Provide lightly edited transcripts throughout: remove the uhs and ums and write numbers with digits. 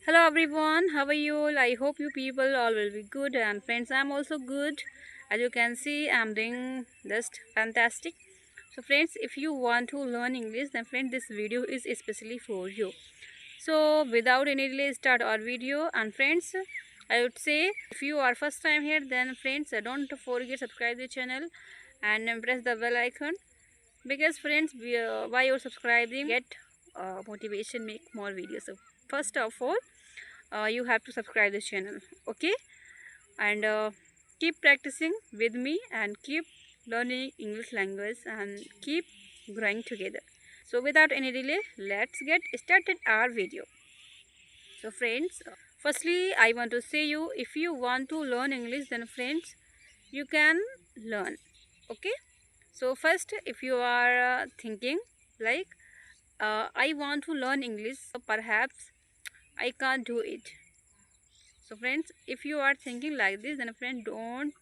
Hello everyone, how are you all? I hope you people all will be good, and friends, I'm also good. As you can see, I'm doing just fantastic. So friends, if you want to learn English, then friends, this video is especially for you. So without any delay, start our video. And friends, I would say if you are first time here, then friends, don't forget subscribe the channel and press the bell icon, because friends, by your subscribing get motivation make more videos. So first of all, you have to subscribe this channel, okay? And keep practicing with me and keep learning English language and keep growing together. So without any delay, let's get started our video. So friends, firstly I want to say you, if you want to learn English, then friends, you can learn, okay? So first, if you are thinking like I want to learn English, perhaps I can't do it. So friends, if you are thinking like this, then friend, don't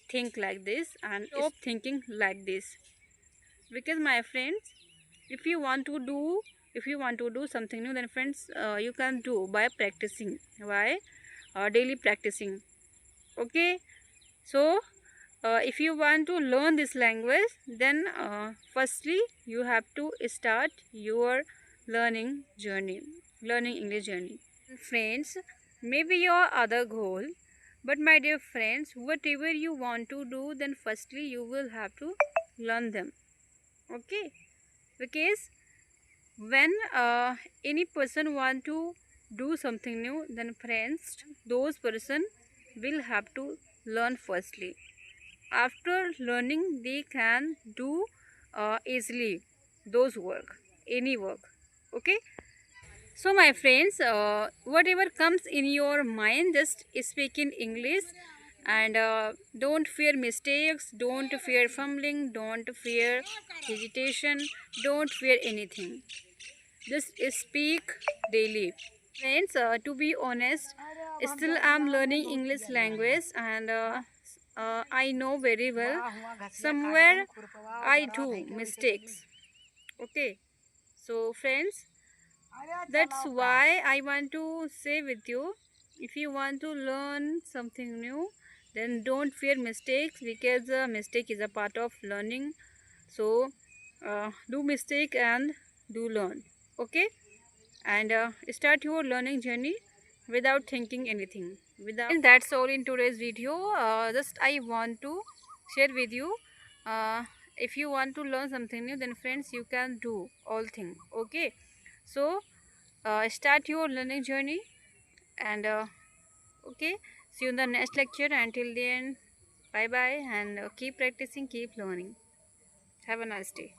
think like this and stop thinking like this. Because my friends, if you want to do something new, then friends, you can do by practicing. Why? Daily practicing, okay? So if you want to learn this language, then firstly you have to start your learning journey, learning English journey. Friends, maybe your other goal, but my dear friends, whatever you want to do, then firstly you will have to learn them, okay? Because when any person want to do something new, then friends, those person will have to learn firstly. After learning, they can do easily those work, any work, okay? So my friends, whatever comes in your mind, just speak in English, and don't fear mistakes, don't fear fumbling, don't fear hesitation, don't fear anything. Just speak daily. Friends, to be honest, still I'm learning English language, and I know very well somewhere I do mistakes. Okay, so friends, that's why I want to say with you, if you want to learn something new, then don't fear mistakes, because mistake is a part of learning. So do mistake and do learn, okay? And start your learning journey without thinking anything. Without, and that's all in today's video. Just I want to share with you, uh, if you want to learn something new, then friends, you can do all things, okay? So start your learning journey, and okay, see you in the next lecture. Until then, bye bye, and keep practicing, keep learning. Have a nice day.